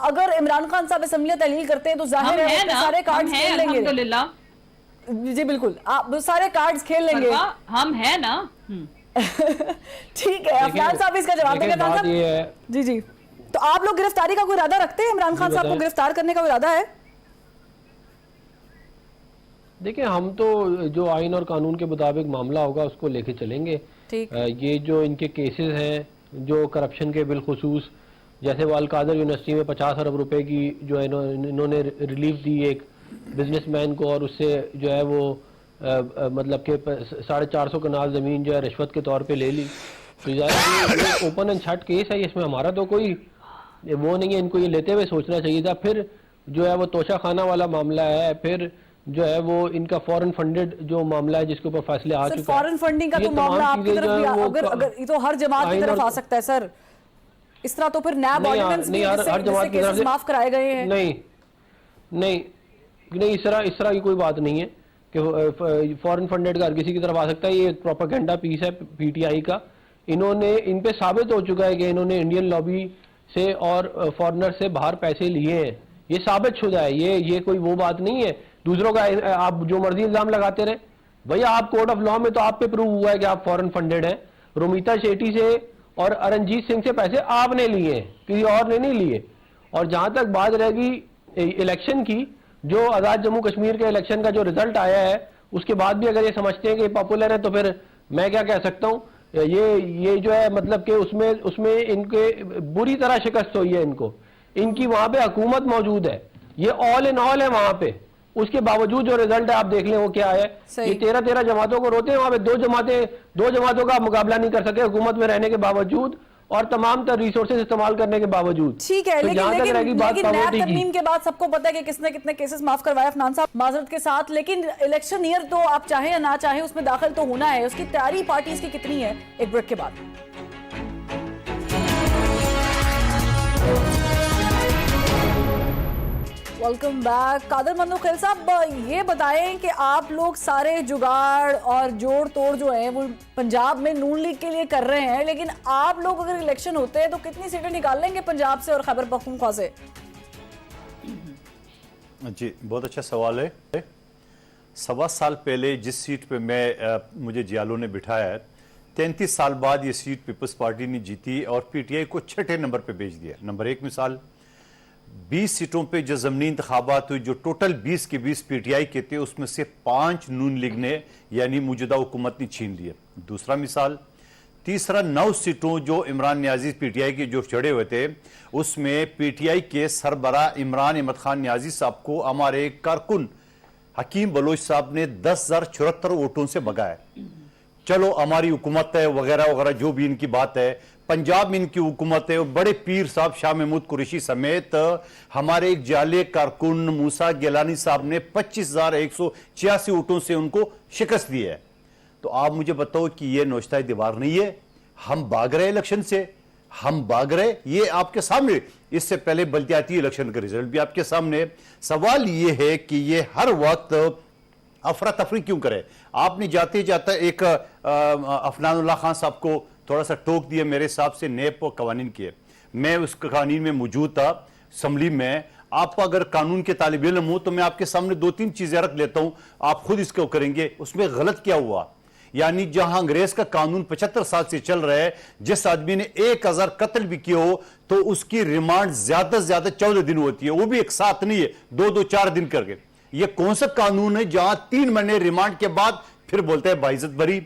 अगर इमरान खान साहब असेंबली तहलील करते हैं तो जाहिर है सारे कार्ड खेल लेंगे। जी बिल्कुल, आप सारे कार्ड्स खेल लेंगे। हम है ना। ठीक है, अफनान साहब इसका जवाब देंगे। जी जी, तो आप लोग गिरफ्तारी का कोई इरादा रखते हैं? इमरान खान साहब को गिरफ्तार करने का इरादा है? देखिए, हम तो जो आइन और कानून के मुताबिक मामला होगा उसको लेके चलेंगे। ये जो इनके केसेस हैं, जो करप्शन के बिलखुसूस, जैसे वो अल-कादर यूनिवर्सिटी में 50 अरब रुपए की जो है इन्होंने रिलीफ दी एक बिजनेसमैन को, और उससे जो है वो मतलब कि 450 कनाल ज़मीन जो है रिश्वत के तौर पे ले ली, तो ये ओपन एंड शट केस है, इसमें हमारा तो कोई वो नहीं है। इनको ये लेते हुए सोचना चाहिए था। फिर जो है वो तोशा खाना वाला मामला है, फिर जो है वो इनका फॉरेन फंडेड जो मामला है जिसके ऊपर फैसले आ चुके हैं। फॉरेन फंडिंग का ये तो मामला तमाम आपकी चीजें तरफ जो भी है वो अगर ये तो हर जमात की तरफ आ सकता है सर। इस तरह तो फिर नैब ऑर्डिनेंस भी हर जमात की केसेस माफ कराए गए हैं। नहीं, इस तरह की कोई बात नहीं है कि फॉरेन फंडेड का हर किसी की तरफ आ सकता है। ये प्रोपेगेंडा पीस है पीटीआई का। इन्होंने इन पे साबित हो चुका है कि इन्होंने इंडियन लॉबी से और फॉरेनर से बाहर पैसे लिए हैं। ये साबित शुदा है, ये कोई वो बात नहीं है। दूसरों का आप जो मर्जी इल्जाम लगाते रहे, भैया आप कोर्ट ऑफ लॉ में तो आप पे प्रूव हुआ है कि आप फॉरेन फंडेड हैं। रोमिता शेट्टी से और अरनजीत सिंह से पैसे आपने लिए हैं, किसी और ने नहीं लिए। और जहां तक बात रहेगी इलेक्शन की, जो आजाद जम्मू कश्मीर के इलेक्शन का जो रिजल्ट आया है, उसके बाद भी अगर ये समझते हैं कि पॉपुलर है, तो फिर मैं क्या कह सकता हूं। ये जो है मतलब कि उसमें इनके बुरी तरह शिकस्त हुई है इनको। इनकी वहां पे हुकूमत मौजूद है, ये ऑल इन ऑल है वहां पे। उसके बावजूद जो रिजल्ट है आप देख लें वो क्या है। ये 13 जमातों को रोते हैं वहां पे, दो जमातों का मुकाबला नहीं कर सके हुकूमत में रहने के बावजूद और तमाम तर रिसोर्सेज इस्तेमाल करने के बावजूद। ठीक है, तो लेकिन नैब तरमीम के बाद सबको पता है कि किसने कितने केसेस माफ करवाए अफनान साहब, माजरत के साथ। लेकिन इलेक्शन ईयर तो आप चाहे या ना चाहे उसमें दाखिल तो होना है। उसकी तैयारी पार्टीज की कितनी है? एक ब्रेक के बाद। Welcome back. कादर मंदोखेल साहब, ये बताएं कि आप लोग सारे जुगाड़ और जोड़ तोड़ जो है वो पंजाब में नून लीग के लिए कर रहे हैं, लेकिन आप लोग अगर इलेक्शन होते हैं तो कितनी सीटें निकाल लेंगे पंजाब से और खैबर पख्तूनख्वा से? जी, बहुत अच्छा सवाल है। 1.25 साल पहले जिस सीट पे मुझे जियालो ने बिठाया है, 33 साल बाद ये सीट पीपल्स पार्टी ने जीती और पीटीआई को 6ठे नंबर पे भेज दिया। नंबर 1 मिसाल, 20 सीटों पे जो ज़मीनी इंतखाबात हुई, जो टोटल 20 के 20 पीटीआई के थे, उसमें से 5 नून लीग ने यानी मौजूदा हुकूमत ने छीन लिए। दूसरा मिसाल, तीसरा 9 सीटों जो इमरान न्याजी पीटीआई के जो चढ़े हुए थे, उसमें पीटीआई के सरबरा इमरान अहमद खान न्याजी साहब को हमारे कारकुन हकीम बलोच साहब ने 10,074 वोटों से भगाया। चलो हमारी हुकूमत है वगैरह वगैरह, जो भी इनकी बात है, पंजाब में इनकी हुकूमत है। बड़े पीर साहब शाह महमूद कुरैशी समेत हमारे एक जाले कारकुन मूसा गिलानी साहब ने 25,186 वोटों से उनको शिकस्त दी है। तो आप मुझे बताओ कि ये नौश्ता दीवार नहीं है? हम भाग रहे इलेक्शन से, हम भाग रहे, ये आपके सामने। इससे पहले बल्दियाती इलेक्शन का रिजल्ट भी आपके सामने। सवाल ये है कि ये हर वक्त अफरा तफरी क्यों करे? आपने जाते जाते एक अफनानुल्लाह खान साहब को थोड़ा सा टोक दिया, मेरे हिसाब से नेप और कवानीन किए। मैं उस कवानीन में मौजूद था असम्बली में। आप अगर कानून के तालिब इल्म हो तो मैं आपके सामने 2-3 चीजें रख लेता हूं, आप खुद इसको करेंगे उसमें गलत क्या हुआ। यानी जहां अंग्रेज का कानून 75 साल से चल रहा है, जिस आदमी ने 1000 कत्ल भी किए हो तो उसकी रिमांड ज्यादा से ज्यादा 14 दिन होती है, वो भी एक साथ नहीं है, 2-4 दिन करके। ये कौन सा कानून है जहां 3 महीने रिमांड के बाद फिर बोलते हैं बाइज्जत बरी?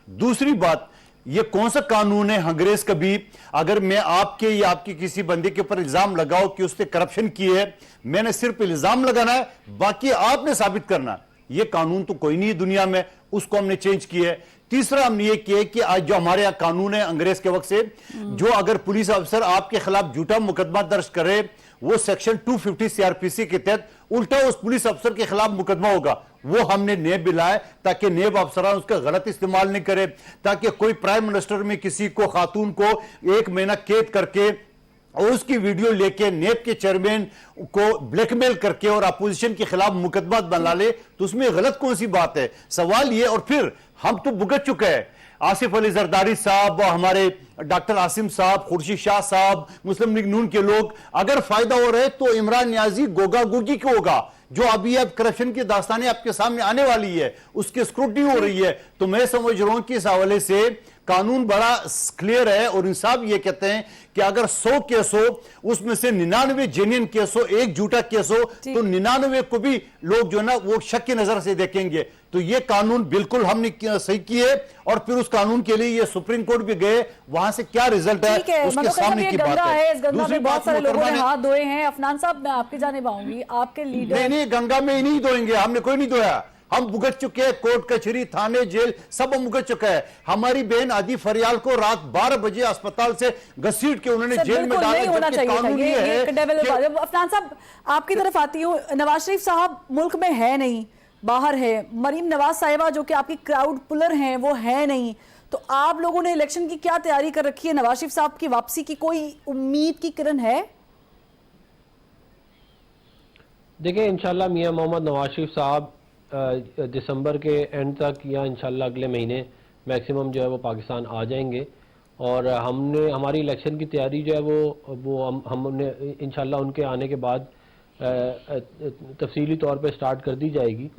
दूसरी बात, ये कौन सा कानून है अंग्रेज कभी अगर मैं आपके या आपके किसी बंदे के ऊपर इल्जाम लगाओ कि उसने करप्शन की है, मैंने सिर्फ इल्जाम लगाना है, बाकी आपने साबित करना। ये कानून तो कोई नहीं है दुनिया में, उसको हमने चेंज किया है। तीसरा हमने ये किया कि आज जो हमारे यहां कानून है अंग्रेज के वक्त से, जो अगर पुलिस अफसर आपके खिलाफ झूठा मुकदमा दर्ज करे, वो सेक्शन 250 सीआरपीसी के तहत उल्टा उस पुलिस अफसर के खिलाफ मुकदमा होगा। वो हमने नेब बिलाए ताकि नेब अफसरान उसका गलत इस्तेमाल नहीं करे, ताकि कोई प्राइम मिनिस्टर में किसी को खातून को 1 महीना कैद करके और उसकी वीडियो लेके नेब के चेयरमैन को ब्लैकमेल करके और अपोजिशन के खिलाफ मुकदमा बना ले, तो उसमें गलत कौन सी बात है? सवाल ये, और फिर हम तो भुगत चुके हैं। आसिफ अली जरदारी साहब, हमारे डॉक्टर आसिम साहब, खुर्शीद शाह साहब, मुस्लिम लीग नून के लोग, अगर फायदा हो रहा है तो इमरान न्याजी गोगा गोगी क्यों होगा? जो अभी अब करप्शन की दास्तानें आपके सामने आने वाली है, उसकी स्क्रूटनी हो रही है। तो मैं समझ रहा हूं कि इस हवाले से कानून बड़ा क्लियर है और इंसाफ ये कहते हैं कि अगर 100 केस हो, उसमें से 99 जेन्युइन केस हो, 1 झूठा केस हो, तो 99 को भी लोग जो है ना वो शक की नजर से देखेंगे। तो ये कानून बिल्कुल हमने सही किए और फिर उस कानून के लिए ये सुप्रीम कोर्ट भी गए, वहां से क्या रिजल्ट है उसके सामने की बात है। इस गंगा में बहुत सारे लोगों ने हाथ धोए हैं। अफनान साहब, मैं आपकी जानिब आऊंगी, आपके लीडर। नहीं, गंगा में ही नहीं धोएंगे, हमने कोई नहीं धोया। हम भुगत चुके हैं, कोर्ट कचहरी थाने जेल सब हम भुगत चुका है। हमारी बहन आदि फरियाल को रात 12 बजे अस्पताल से घसीट के उन्होंने जेल में डाला, जबकि कानून ये है कि अफनान साहब आपकी तरफ आती हूँ। नवाज शरीफ साहब मुल्क में है नहीं, बाहर है। मरीम नवाज साहिबा जो कि आपकी क्राउड पुलर हैं वो है नहीं, तो आप लोगों ने इलेक्शन की क्या तैयारी कर रखी है? नवाज शरीफ साहब की वापसी की कोई उम्मीद की किरण है? देखिए इंशाल्लाह मियां मोहम्मद नवाज शरीफ साहब दिसंबर के एंड तक या इंशाल्लाह अगले महीने मैक्सिमम जो है वो पाकिस्तान आ जाएंगे, और हमने हमारी इलेक्शन की तैयारी जो है वो हमने इंशाल्लाह उनके आने के बाद तफसीली तौर पे स्टार्ट कर दी जाएगी।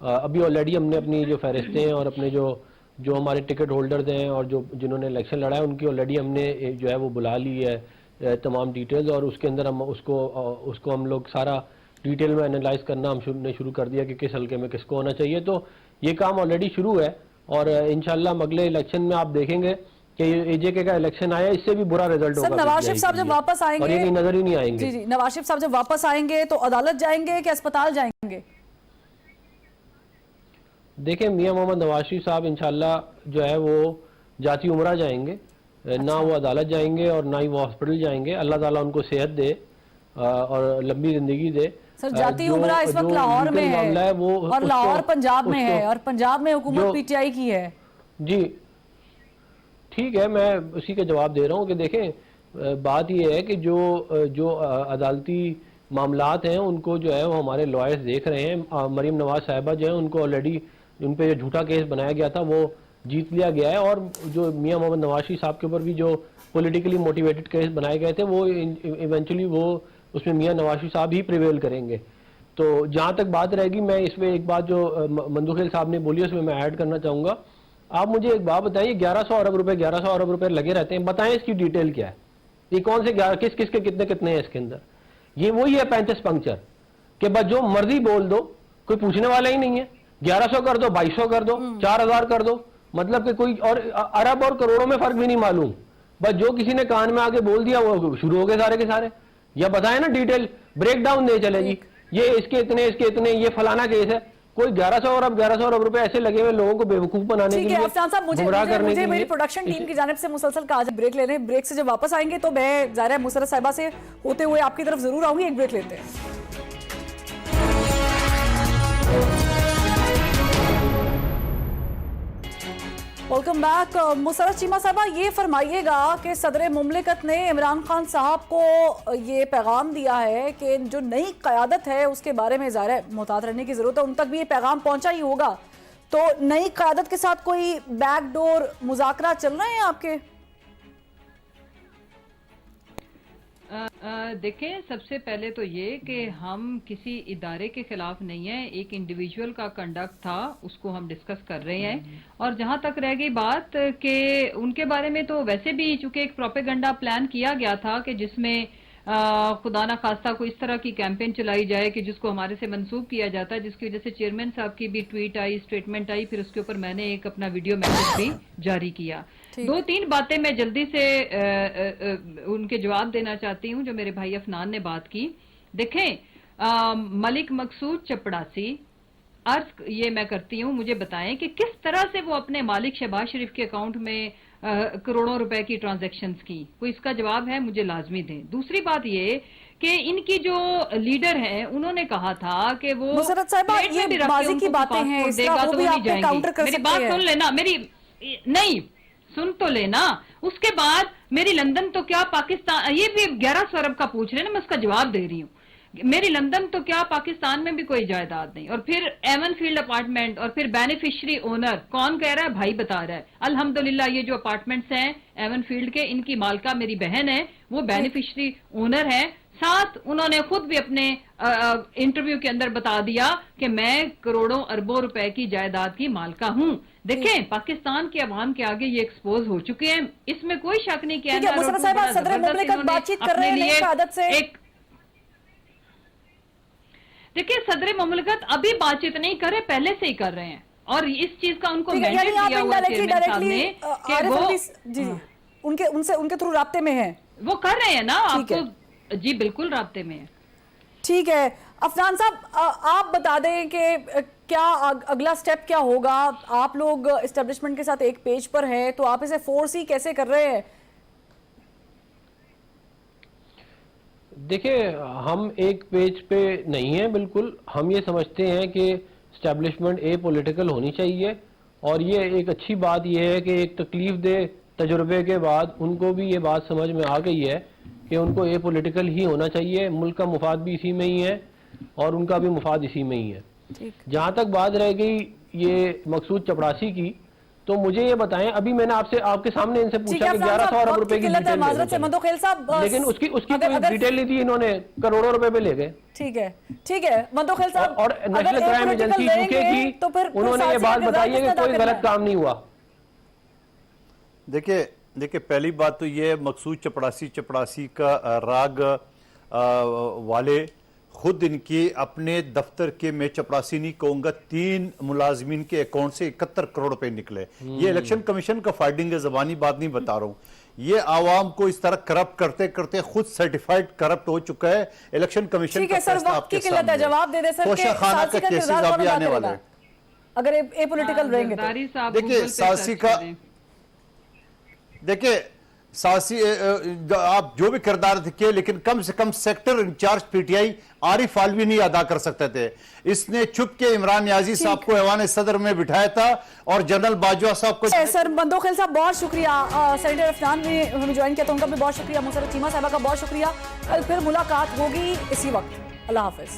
अभी ऑलरेडी हमने अपनी जो फहरिस्तें हैं और अपने जो हमारे टिकट होल्डर्स हैं और जिन्होंने इलेक्शन लड़ा है उनकी ऑलरेडी हमने जो है वो बुला ली है तमाम डिटेल्स, और उसके अंदर हम उसको हम लोग सारा डिटेल में एनालाइज करना हमने शुरू कर दिया कि किस हल्के में किसको होना चाहिए। तो ये काम ऑलरेडी शुरू है, और इंशाल्लाह अगले इलेक्शन में आप देखेंगे कि एजेके का इलेक्शन आया, इससे भी बुरा रिजल्ट होगा। नवाज शरीफ साहब जब वापस आएंगे, और ये कहीं नजर ही नहीं आएंगे। जी, नवाज शरीफ साहब जब वापस आएंगे तो अदालत जाएंगे कि अस्पताल जाएंगे? देखिए मियां मोहम्मद नवाज शरीफ साहब इंशाल्लाह जो है वो जाती उम्रा जाएंगे। ना वो अदालत जाएंगे और ना ही वो हॉस्पिटल जाएंगे। अल्लाह ताला उनको सेहत दे और लंबी जिंदगी दे। सर जाती उम्रा इस वक्त लाहौर में है वो, और लाहौर पंजाब में है, और पंजाब में हुकूमत पीटीआई की है। जी ठीक है, मैं उसी का जवाब दे रहा हूँ कि देखें बात यह है कि जो अदालती मामलात हैं उनको जो है वो हमारे लॉयर्स देख रहे हैं। मरीम नवाज साहिबा जो है उनको ऑलरेडी उन पे जो झूठा केस बनाया गया था वो जीत लिया गया है, और जो मियां मोहम्मद नवाज शरीफ साहब के ऊपर भी जो पॉलिटिकली मोटिवेटेड केस बनाए गए थे वो इवेंचुअली वो उसमें मियां नवाज शरीफ साहब ही प्रिवेल करेंगे। तो जहां तक बात रहेगी, मैं इसमें एक बात जो मंदुखेल साहब ने बोली उसमें मैं ऐड करना चाहूंगा। आप मुझे एक बात बताइए, 1100 अरब रुपए लगे रहते हैं, बताएं इसकी डिटेल क्या है? ये कौन से किस के कितने हैं इसके अंदर? ये वही है 35 पंक्चर कि बस जो मर्जी बोल दो, कोई पूछने वाला ही नहीं है। 1100 कर दो, 2200 कर दो, 4000 कर दो, मतलब कि कोई और अरब और करोड़ों में फर्क भी नहीं मालूम। बस जो किसी ने कान में आके बोल दिया वो शुरू हो गए सारे के सारे। या बताए ना डिटेल, ब्रेक डाउन दे चले जी, ये इसके इतने ये फलाना केस है। कोई 1100 अरब रुपए ऐसे लगे हुए लोगों को बेवकूफ बनाने के लिए, अफनान साहब मुझे मेरी प्रोडक्शन टीम की जानिब से मुसलसल कहा जाए ब्रेक ले लें। ब्रेक से जब वापस आएंगे तो मैं ज़ाहिर है मुसर्रत साहिबा से होते हुए आपकी तरफ जरूर आऊंगी। एक ब्रेक लेते हैं। Welcome back. मुसर्रत चीमा साहबा, ये फरमाइएगा कि सदर मुमलिकत ने इमरान खान साहब को ये पैगाम दिया है कि जो नई क़यादत है उसके बारे में ज़ाहिर है मुहतात रहने की ज़रूरत है, उन तक भी ये पैगाम पहुंचा ही होगा। तो नई क़यादत के साथ कोई बैकडोर मुज़ाकरा चल रहे हैं आपके? देखें, सबसे पहले तो ये कि हम किसी इदारे के खिलाफ नहीं है, एक इंडिविजुअल का कंडक्ट था उसको हम डिस्कस कर रहे हैं। और जहां तक रह गई बात कि उनके बारे में, तो वैसे भी चूंकि एक प्रोपेगेंडा प्लान किया गया था कि जिसमें खुदा ना खास्ता कोई इस तरह की कैंपेन चलाई जाए कि जिसको हमारे से मंसूब किया जाता है, जिसकी वजह से चेयरमैन साहब की भी ट्वीट आई, स्टेटमेंट आई, फिर उसके ऊपर मैंने एक अपना वीडियो मैसेज भी जारी किया। 2-3 बातें मैं जल्दी से उनके जवाब देना चाहती हूँ जो मेरे भाई अफनान ने बात की। देखें, मलिक मकसूद चपड़ासी, अर्ज ये मैं करती हूँ, मुझे बताएं कि किस तरह से वो अपने मालिक शहबाज शरीफ के अकाउंट में करोड़ों रुपए की ट्रांजैक्शंस की, कोई इसका जवाब है मुझे लाजमी दें। दूसरी बात ये कि इनकी जो लीडर हैं उन्होंने कहा था कि वो मुसर्रत साहिबा ये बाजी की बातें हैं, इसका वो भी आप काउंटर कर सकते हैं। मेरी बात सुन लेना, नहीं सुन तो लेना। उसके बाद मेरी लंदन तो क्या पाकिस्तान, ये भी 1100 अरब का पूछ रहे हैं ना, मैं उसका जवाब दे रही हूँ। मेरी लंदन तो क्या पाकिस्तान में भी कोई जायदाद नहीं, और फिर एवन फील्ड अपार्टमेंट, और फिर बेनिफिशियरी ओनर कौन कह रहा है? भाई बता रहा है। अल्हम्दुलिल्लाह ये जो अपार्टमेंट्स हैं एवन फील्ड के, इनकी मालका मेरी बहन है, वो बेनिफिशियरी ओनर है। साथ उन्होंने खुद भी अपने इंटरव्यू के अंदर बता दिया कि मैं करोड़ों अरबों रुपए की जायदाद की मालका हूं। देखें, पाकिस्तान के अवाम के आगे ये एक्सपोज हो चुके हैं, इसमें कोई शक नहीं किया। बातचीत कर रहे हैं देखिए, सदर मुमलिकत अभी बातचीत नहीं कर रहे, पहले से ही कर रहे हैं, और इस चीज का उनको मैंडेट दिया हुआ चेयरमैन साहब ने कि वो उनके थ्रू राब्ते में है, वो कर रहे हैं ना। आपको जी बिल्कुल राब्ते में है। ठीक है। अफनान साहब, आप बता दें कि क्या अगला स्टेप क्या होगा? आप लोग एस्टेब्लिशमेंट के साथ एक पेज पर हैं, तो आप इसे फोर्स कैसे कर रहे हैं? देखिए, हम एक पेज पे नहीं हैं, बिल्कुल हम ये समझते हैं कि एस्टेब्लिशमेंट ए पॉलिटिकल होनी चाहिए, और ये एक अच्छी बात यह है कि एक तकलीफ दे तजुर्बे के बाद उनको भी ये बात समझ में आ गई है कि उनको ए पॉलिटिकल ही होना चाहिए। मुल्क का मुफाद भी इसी में ही है और उनका भी मुफाद इसी में ही है। जहां तक बात रह गई ये मकसूद चपरासी की, तो मुझे ये बताएं, अभी मैंने आपके सामने इनसे पूछा कि 1100 अरब रुपए की डिटेल लेकिन उसकी कोई डिटेल नहीं दी इन्होंने, करोड़ों रुपए पे ले गए। ठीक है मंदोखेल साहब, और नेशनल क्राइम एजेंसी यूके की तो फिर उन्होंने ये बात बताई है कि कोई गलत काम नहीं हुआ। देखिए पहली बात तो ये मकसूद चपरासी का राग वाले खुद इनके अपने दफ्तर के, मैं चपरासी नहीं कहूंगा, 3 मुलाजमीन के अकाउंट से 71 करोड़ रुपए निकले। ये इलेक्शन कमीशन का फाइंडिंग है, जबानी बात नहीं बता रहा हूं। ये आवाम को इस तरह करप्ट करते करते खुद सर्टिफाइड करप्ट हो चुका है। इलेक्शन कमिशन का फैसला आपके सामने है। जवाब दे दे सर, तोशाखाना का केसेस अभी आने वाले हैं अगर ए पॉलिटिकल रहेंगे तो। देखिए सासी का, देखिए सासी आप जो भी किरदार दिखे, लेकिन कम से कम सेक्टर इंचार्ज पीटीआई आरिफ आलवी नहीं अदा कर सकते थे। इसने छुप के इमरान नियाजी साहब को ऐवान सदर में बिठाया था और जनरल बाजवा साहब को। सर मंदोखेल साहब बहुत शुक्रिया, सेनेटर अफनान ने हमें ज्वाइन किया तो उनका भी बहुत शुक्रिया, मुसर्रत चीमा साहबा का बहुत शुक्रिया। कल फिर मुलाकात होगी इसी वक्त। अल्लाह हाफिज।